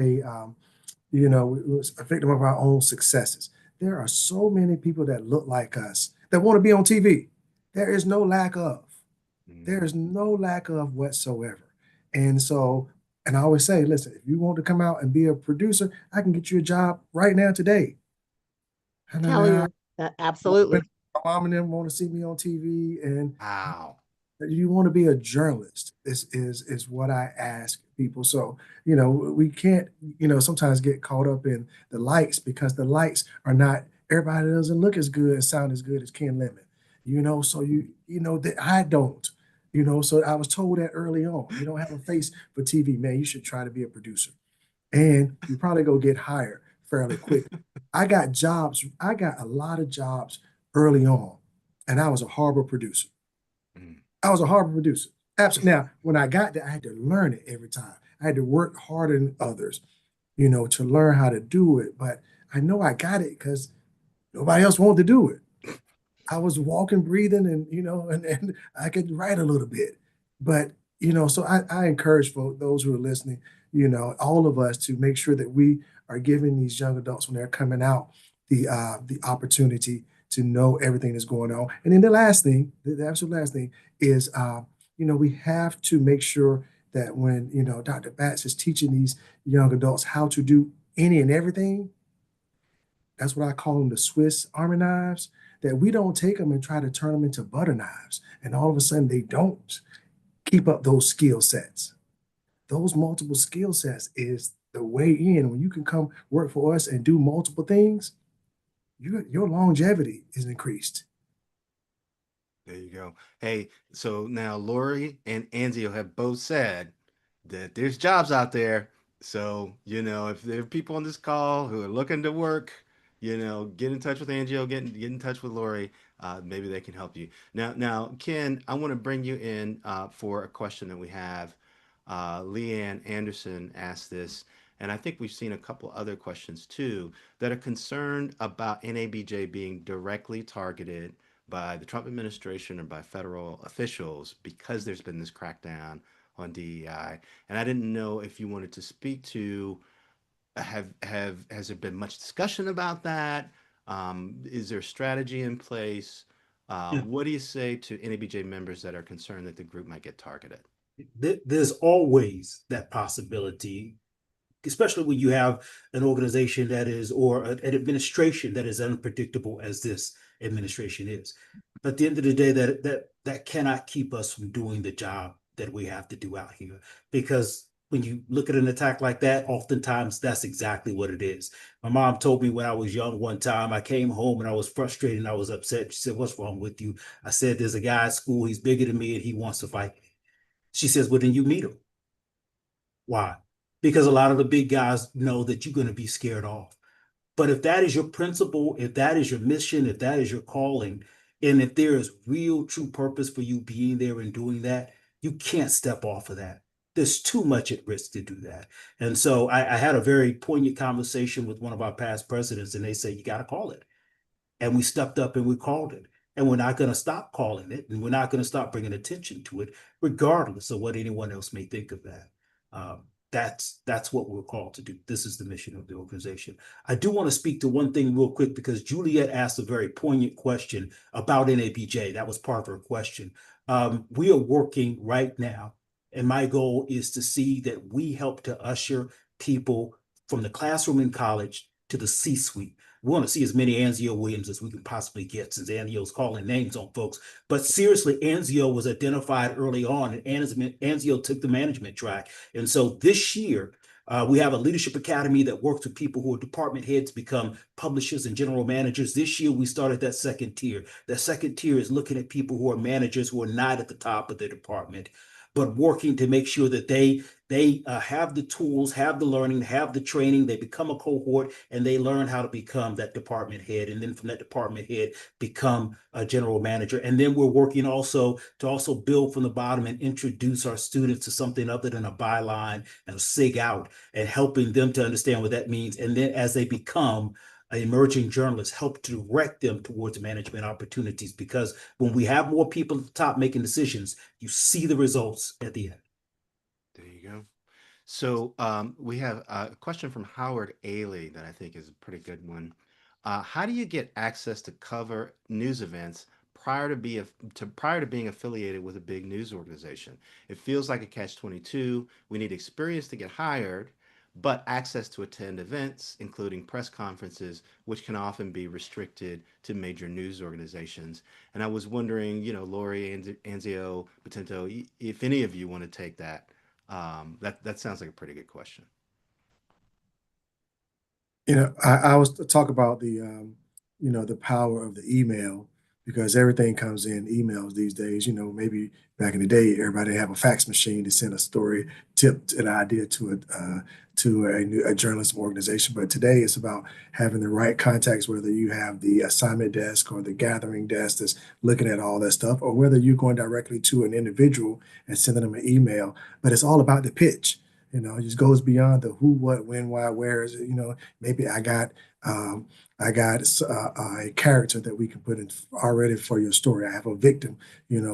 we're a victim of our own successes. There are so many people that look like us that want to be on TV. There is no lack of. There is no lack of whatsoever. And so, and I always say, listen, if you want to come out and be a producer, I can get you a job right now today. And Tell you that absolutely. my mom and them want to see me on TV, and Wow. you want to be a journalist is what I ask people. So, we can't, sometimes get caught up in the lights, because the lights are not, everybody doesn't look as good and sound as good as Ken Lemon, so that I don't, so I was told that early on, you don't have a face for TV, man, you should try to be a producer, and you probably go get hired fairly quick. I got a lot of jobs early on, and I was a horrible producer. Mm. I was a horrible producer. Absolutely. Now, when I got there, I had to learn it every time. I had to work harder than others, to learn how to do it. But I know I got it because nobody else wanted to do it. I was walking, breathing, and and I could write a little bit. But so I encourage for those who are listening, all of us, to make sure that we are giving these young adults, when they're coming out, the opportunity to know everything that's going on. And then the last thing, the absolute last thing is, we have to make sure that when, Dr. Batts is teaching these young adults how to do any and everything, that's what I call them, the Swiss Army knives, that we don't take them and try to turn them into butter knives. And all of a sudden they don't keep up those skill sets. Those multiple skill sets is the way in. When you can come work for us and do multiple things, your longevity is increased. There you go. Hey, so now Lori and Anzio have both said that there's jobs out there. So, if there are people on this call who are looking to work, get in touch with Angio, get in touch with Lori. Maybe they can help you. Now, Ken, I want to bring you in for a question that we have. Leanne Anderson asked this, and I think we've seen a couple other questions too that are concerned about NABJ being directly targeted by the Trump administration or by federal officials because there's been this crackdown on DEI. And I didn't know if you wanted to speak to has there been much discussion about that? Is there a strategy in place? Yeah. What do you say to NABJ members that are concerned that the group might get targeted? There's always that possibility, especially when you have an organization that is, or an administration that is unpredictable as this administration is. But at the end of the day, that cannot keep us from doing the job that we have to do out here. Because when you look at an attack like that, oftentimes that's exactly what it is. My mom told me when I was young one time, I came home and I was frustrated and I was upset. She said, "What's wrong with you?" I said, "There's a guy at school, he's bigger than me and he wants to fight me." She says, "Well, then you meet him." Why? Because a lot of the big guys know that you're going to be scared off. But if that is your principle, if that is your mission, if that is your calling, and if there is real true purpose for you being there and doing that, you can't step off of that. There's too much at risk to do that. And so I had a very poignant conversation with one of our past presidents, and they say, you got to call it. And we stepped up and we called it. And we're not going to stop calling it, and we're not going to stop bringing attention to it, regardless of what anyone else may think of that. That's what we're called to do. This is the mission of the organization. I do want to speak to one thing real quick because Juliet asked a very poignant question about NABJ. That was part of her question. We are working right now, and my goal is to see that we help to usher people from the classroom in college to the C-suite. We want to see as many Anzio Williams as we can possibly get, since Anzio's calling names on folks. But seriously, Anzio was identified early on, and Anzio took the management track. And so this year, we have a leadership academy that works with people who are department heads, become publishers and general managers. This year, we started that second tier. That second tier is looking at people who are managers who are not at the top of their department, but working to make sure that they have the tools, have the learning, have the training. They become a cohort and they learn how to become that department head. And then from that department head, become a general manager. And then we're working also to build from the bottom and introduce our students to something other than a byline and a SIG out, and helping them to understand what that means. And then as they become emerging journalists, help to direct them towards management opportunities. Because when we have more people at the top making decisions, you see the results at the end. There you go. So we have a question from Howard Ailey that I think is a pretty good one. How do you get access to cover news events prior to being affiliated with a big news organization? It feels like a catch-22. We need experience to get hired, but access to attend events, including press conferences, which can often be restricted to major news organizations. And I was wondering, Lori, Anzio, Patento, if any of you want to take that. That sounds like a pretty good question. I was to talk about the power of the email, because everything comes in emails these days. Maybe back in the day, everybody have a fax machine to send a story, tip, an idea to a journalism organization. But today it's about having the right contacts, whether you have the assignment desk or the gathering desk that's looking at all that stuff, or whether you're going directly to an individual and sending them an email. But it's all about the pitch. It just goes beyond the who, what, when, why, where. Is maybe I got a character that we can put in already for your story. I have a victim,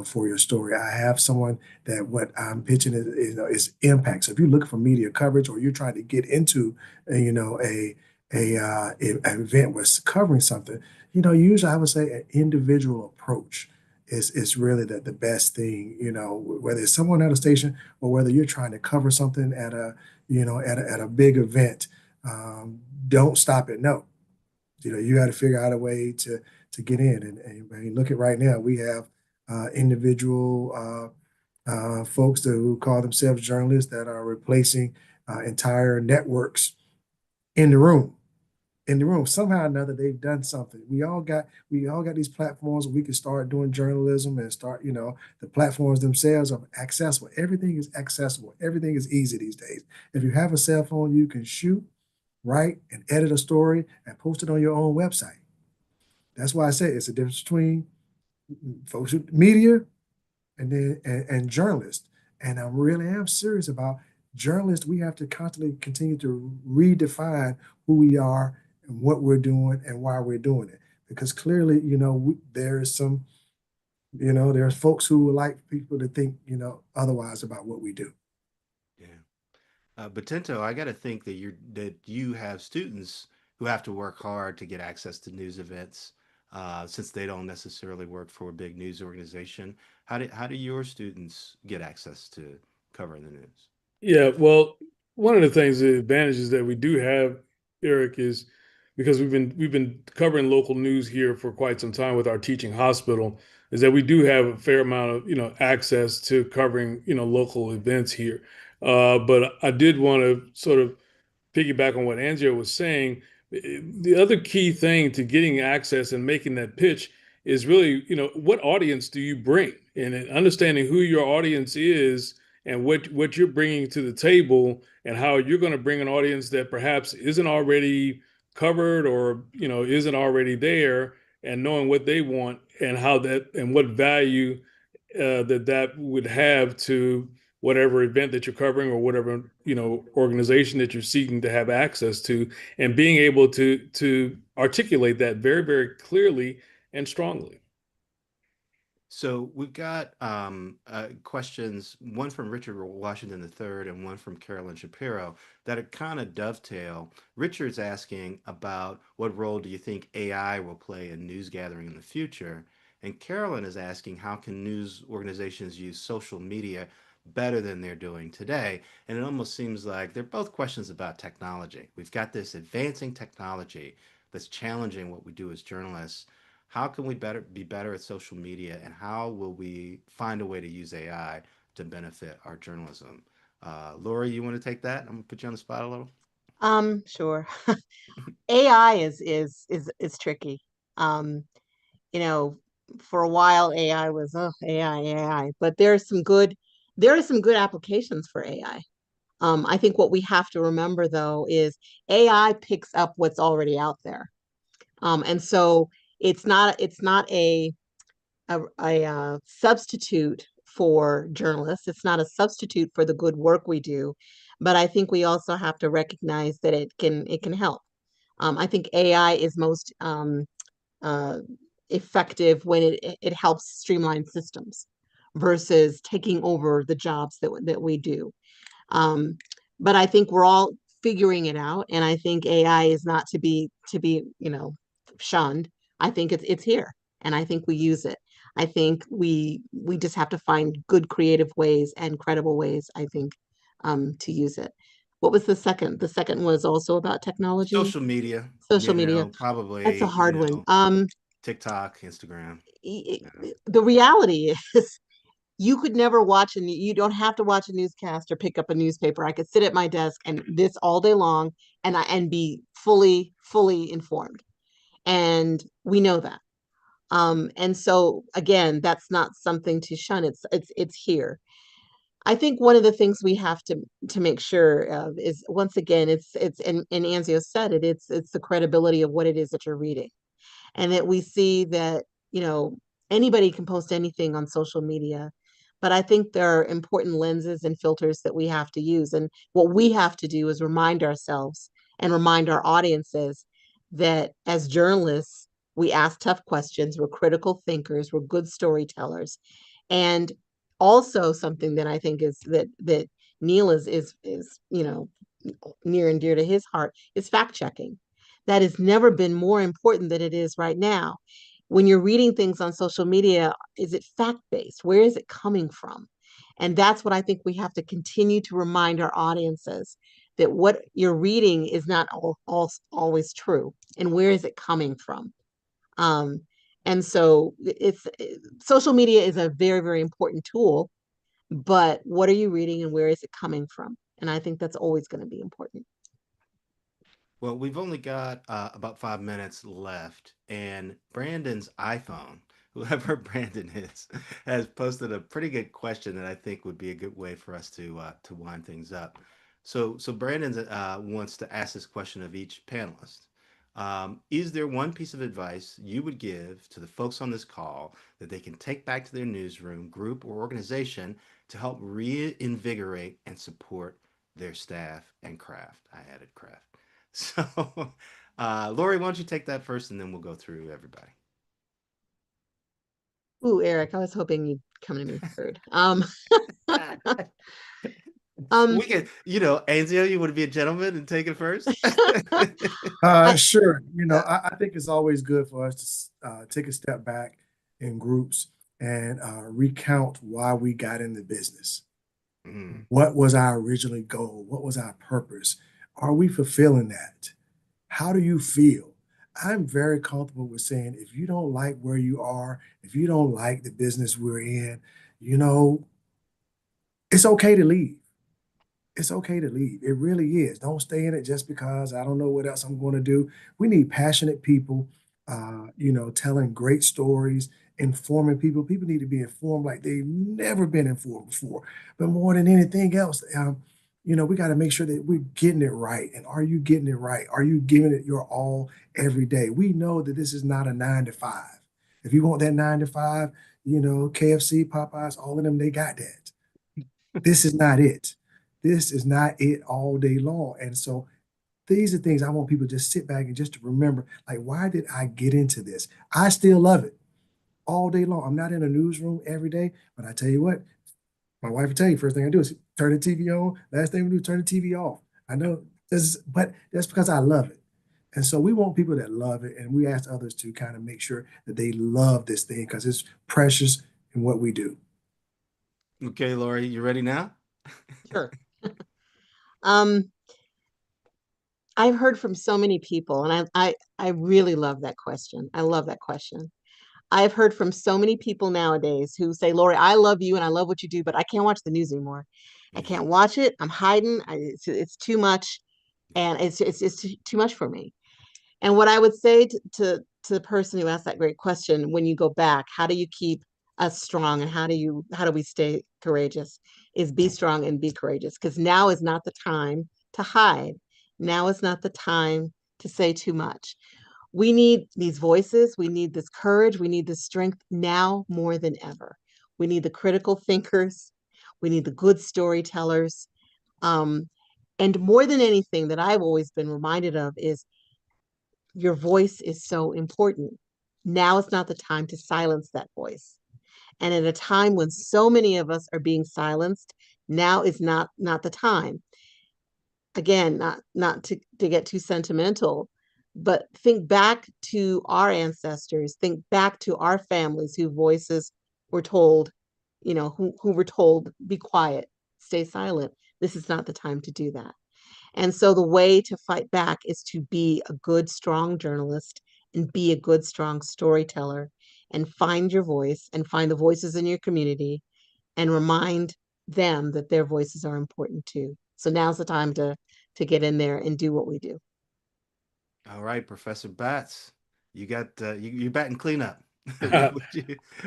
for your story. I have someone that what I'm pitching is impact. So if you're looking for media coverage, or you're trying to get into, an event was covering something, usually I would say an individual approach is really the best thing, whether it's someone at a station or whether you're trying to cover something at a big event. Don't stop it. No, you got to figure out a way to get in. And look at right now, we have individual folks who call themselves journalists that are replacing entire networks in the room. in the room. Somehow or another, they've done something. We all got these platforms where we can start doing journalism and start, the platforms themselves are accessible. Everything is accessible. Everything is easy these days. If you have a cell phone, you can shoot, write, and edit a story and post it on your own website. That's why I say it's a difference between folks with media and journalists. And I really am serious about journalists. We have to constantly continue to redefine who we are and what we're doing and why we're doing it. Because clearly, there's folks who would like people to think, otherwise about what we do. Yeah. But Tinto, I got to think that you have students who have to work hard to get access to news events, since they don't necessarily work for a big news organization. How do your students get access to covering the news? Yeah, well, one of the things, the advantages that we do have, Eric, is because we've been covering local news here for quite some time with our teaching hospital, is that we do have a fair amount of access to covering local events here. But I did want to sort of piggyback on what Angela was saying. The other key thing to getting access and making that pitch is really, what audience do you bring, and understanding who your audience is and what you're bringing to the table, and how you're going to bring an audience that perhaps isn't already covered, or isn't already there, and knowing what they want and how that and what value that would have to whatever event that you're covering, or whatever organization that you're seeking to have access to, and being able to articulate that very, very clearly and strongly. So we've got questions, one from Richard Washington III and one from Carolyn Shapiro, that are kind of dovetail. Richard's asking about what role do you think AI will play in news gathering in the future? And Carolyn is asking, how can news organizations use social media better than they're doing today? And it almost seems like they're both questions about technology. We've got this advancing technology that's challenging what we do as journalists. How can we be better at social media, and how will we find a way to use AI to benefit our journalism? Lori, you want to take that? I'm gonna put you on the spot a little. Sure. AI is tricky. Um, for a while AI was AI, but there are some good applications for AI. I think what we have to remember though is AI picks up what's already out there. And so it's not a substitute for journalists. It's not a substitute for the good work we do, but I think we also have to recognize that it can help. I think AI is most uh, effective when it helps streamline systems versus taking over the jobs that we do. Um, but I think we're all figuring it out, and I think AI is not to be shunned. I think it's here, and I think we use it. I think we just have to find good creative ways and credible ways, I think, to use it. What was the second? The second was also about technology, Social media, social media. That's probably, a hard one. TikTok, Instagram. The reality is you could never watch, and you don't have to watch a newscast or pick up a newspaper. I could sit at my desk and this all day long and be fully informed. And we know that. And so again, that's not something to shun. It's here. I think one of the things we have to make sure of is, once again, it's and Anzio said it, it's the credibility of what it is that you're reading, and that we see that, anybody can post anything on social media. But I think there are important lenses and filters that we have to use. And what we have to do is remind ourselves and remind our audiences that as journalists, we ask tough questions, we're critical thinkers, we're good storytellers. And also something that I think is that Neil is near and dear to his heart is fact checking. That has never been more important than it is right now. When you're reading things on social media, is it fact-based? Where is it coming from? And that's what I think we have to continue to remind our audiences, that what you're reading is not always true. And where is it coming from? Um, and so social media is a very, very important tool, but what are you reading and where is it coming from? And I think that's always going to be important. Well, we've only got about 5 minutes left, and Brandon's iPhone, whoever Brandon is, has posted a pretty good question that I think would be a good way for us to wind things up. So Brandon wants to ask this question of each panelist. Is there one piece of advice you would give to the folks on this call that they can take back to their newsroom, group, or organization to help reinvigorate and support their staff and craft? I added craft. So, Lori, why don't you take that first, and then we'll go through everybody. Ooh, Eric, I was hoping you'd come to me third. Um, We can, Anzio, you want to be a gentleman and take it first? Sure. I think it's always good for us to take a step back in groups and recount why we got in the business. Mm. What was our original goal? What was our purpose? Are we fulfilling that? How do you feel? I'm very comfortable with saying if you don't like where you are, if you don't like the business we're in, you know, it's okay to leave. It's okay to leave. It really is. Don't stay in it just because I don't know what else I'm going to do. We need passionate people, telling great stories, informing people. People need to be informed like they've never been informed before. But more than anything else, we got to make sure that we're getting it right. And are you getting it right? Are you giving it your all every day? We know that this is not a 9 to 5. If you want that 9 to 5, KFC, Popeyes, all of them, they got that. This is not it. This is not it all day long. And so these are things I want people to just sit back and just to remember, like, why did I get into this? I still love it all day long. I'm not in a newsroom every day, but I tell you what, my wife will tell you, first thing I do is turn the TV on. Last thing we do, turn the TV off. I know this, but that's because I love it. And so we want people that love it, and we ask others to kind of make sure that they love this thing because it's precious in what we do. Okay, Lori, you ready now? sure. Um, I've heard from so many people, and I really love that question. I love that question. I've heard from so many people nowadays who say, Lori, I love you and I love what you do, but I can't watch the news anymore. I can't watch it. I'm hiding. It's too much. And it's too much for me. And what I would say to the person who asked that great question, when you go back, how do you keep us strong and how do we stay courageous? Is be strong and be courageous, because now is not the time to hide. Now is not the time to say too much. We need these voices, we need this courage, we need this strength now more than ever. We need the critical thinkers, we need the good storytellers. And more than anything that I've always been reminded of is your voice is so important. Now is not the time to silence that voice. And at a time when so many of us are being silenced, now is not the time. Again, not to get too sentimental, but think back to our ancestors, think back to our families whose voices were told, who were told, be quiet, stay silent. This is not the time to do that. And so the way to fight back is to be a good, strong journalist and be a good, strong storyteller and find your voice and find the voices in your community and remind them that their voices are important too. So now's the time to get in there and do what we do. All right, Professor Batts, you got you batting cleanup. What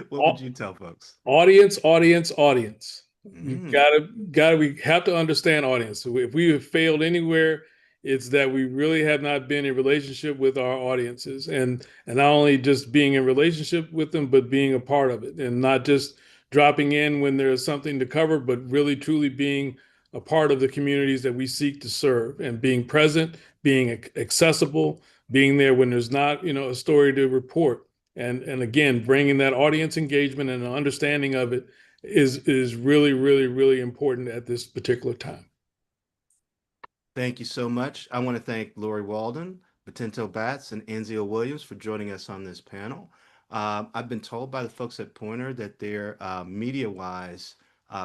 would you tell folks? Audience. You Mm. we have to understand audience. So if we have failed anywhere, it's that we really have not been in relationship with our audiences, and not only just being in relationship with them, but being a part of it, and not just dropping in when there's something to cover, but really truly being a part of the communities that we seek to serve, and being present, being accessible, being there when there's not, a story to report. And again, bringing that audience engagement and an understanding of it is really, really, really important at this particular time. Thank you so much. I want to thank Lori Walden, Batento Batts, and Anzio Williams for joining us on this panel. I've been told by the folks at Poynter that their MediaWise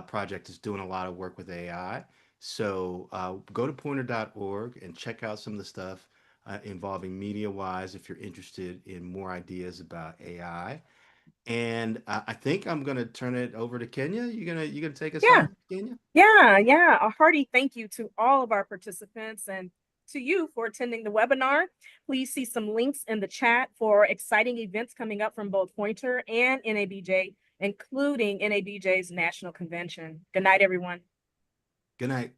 project is doing a lot of work with AI. So go to poynter.org and check out some of the stuff involving MediaWise if you're interested in more ideas about AI. And I think I'm gonna turn it over to Kenya. You gonna take us Yeah. home, Kenya? Yeah, a hearty thank you to all of our participants and to you for attending the webinar. Please see some links in the chat for exciting events coming up from both Poynter and NABJ, including NABJ's National Convention. Good night, everyone. Good night.